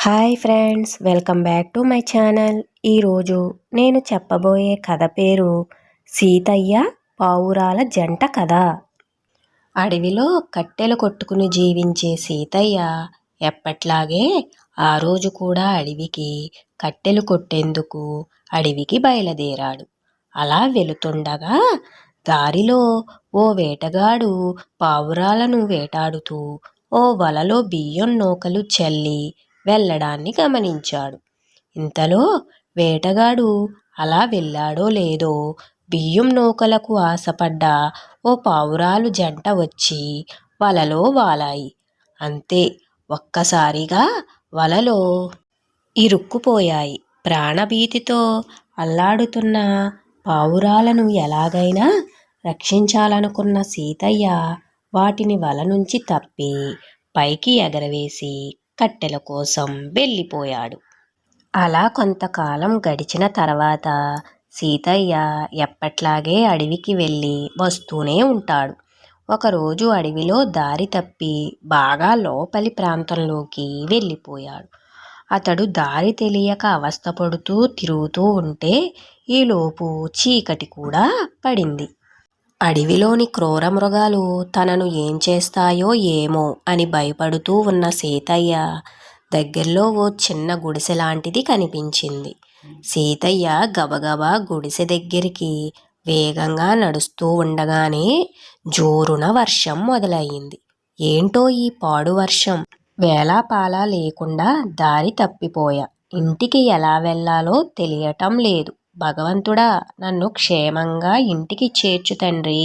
Hi friends, welcome back to my channel. ఈరోజు నేను చెప్పబోయే కథ పేరు సీతయ్య పావురాల జంట కథ. అడవిలో కట్టెలు కొట్టుకుని జీవించే సీతయ్య ఎప్పట్లాగే ఆ రోజు కూడా అడవికి కట్టెలు కొట్టేందుకు అడవికి బయలుదేరాడు. అలా వెళుతుండగా దారిలో ఓ వేటగాడు పావురాలను వేటాడుతూ ఓ వలలో బియ్యం నూకలు చల్లి వెళ్ళడాన్ని గమనించాడు. ఇంతలో వేటగాడు అలా వెళ్ళాడో లేదో బియ్యం నూకలకు ఆశపడ్డ ఓ పావురాలు జంట వచ్చి వలలో వాలాయి. అంతే, ఒక్కసారిగా వలలో ఇరుక్కుపోయాయి. ప్రాణభీతితో అల్లాడుతున్న పావురాలను ఎలాగైనా రక్షించాలనుకున్న సీతయ్య వాటిని వల నుంచి తప్పి పైకి ఎగరవేసి కట్టెల కోసం వెళ్ళిపోయాడు. అలా కొంతకాలం గడిచిన తర్వాత సీతయ్య ఎప్పట్లాగే అడవికి వెళ్ళి వస్తూనే ఉంటాడు. ఒకరోజు అడవిలో దారి తప్పి బాగా లోపలి ప్రాంతంలోకి వెళ్ళిపోయాడు. అతడు దారి తెలియక అవస్థపడుతూ తిరుగుతూ ఉంటే ఈలోపు చీకటి కూడా పడింది. అడవిలోని క్రూర మృగాలు తనను ఏం చేస్తాయో ఏమో అని భయపడుతూ ఉన్న సీతయ్య దగ్గరలో ఓ చిన్న గుడిసె లాంటిది కనిపించింది. సీతయ్య గబగబా గుడిసె దగ్గరికి వేగంగా నడుస్తూ ఉండగానే జోరున వర్షం మొదలయ్యింది. ఏంటో ఈ పాడు వర్షం! వేలాపాలా లేకుండా దారి తప్పిపోయా. ఇంటికి ఎలా వెళ్ళాలో తెలియటం లేదు. భగవంతుడా, నన్ను క్షేమంగా ఇంటికి చేర్చు తండ్రి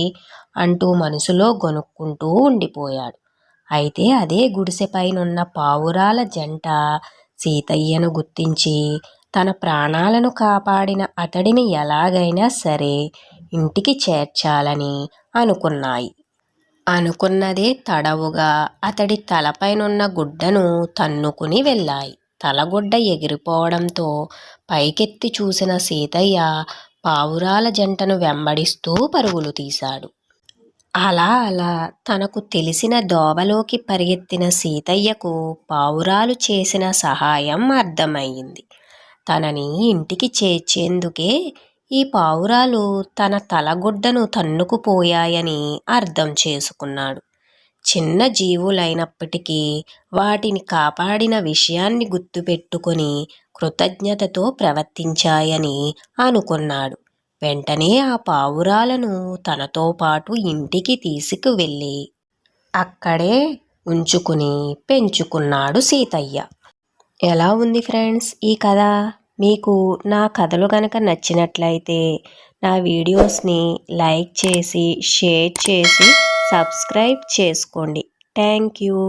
అంటూ మనసులో గొనుక్కుంటూ ఉండిపోయాడు. అయితే అదే గుడిసెపైనున్న పావురాల జంట సీతయ్యను గుర్తించి తన ప్రాణాలను కాపాడిన అతడిని ఎలాగైనా సరే ఇంటికి చేర్చాలని అనుకున్నాయి. అనుకున్నదే తడవుగా అతడి తలపైనున్న గుడ్డను తన్నుకుని వెళ్ళాయి. తలగుడ్డ ఎగిరిపోవడంతో పైకెత్తి చూసిన సీతయ్య పావురాల జంటను వెంబడిస్తూ పరుగులు తీశాడు. అలా తనకు తెలిసిన దోవలోకి పరిగెత్తిన సీతయ్యకు పావురాలు చేసిన సహాయం అర్థమయ్యింది. తనని ఇంటికి చేర్చేందుకే ఈ పావురాలు తన తలగుడ్డను తన్నుకుపోయాయని అర్థం చేసుకున్నాడు. చిన్న జీవులైనప్పటికీ వాటిని కాపాడిన విషయాన్ని గుర్తుపెట్టుకొని కృతజ్ఞతతో ప్రవర్తించాయని అనుకున్నాడు. వెంటనే ఆ పావురాలను తనతో పాటు ఇంటికి తీసుకువెళ్ళి అక్కడే ఉంచుకుని పెంచుకున్నాడు సీతయ్య. ఎలా ఉంది ఫ్రెండ్స్ ఈ కథ? మీకు నా కథలు కనుక నచ్చినట్లయితే నా వీడియోస్ని లైక్ చేసి షేర్ చేసి సబ్స్క్రైబ్ చేసుకోండి. Thank you.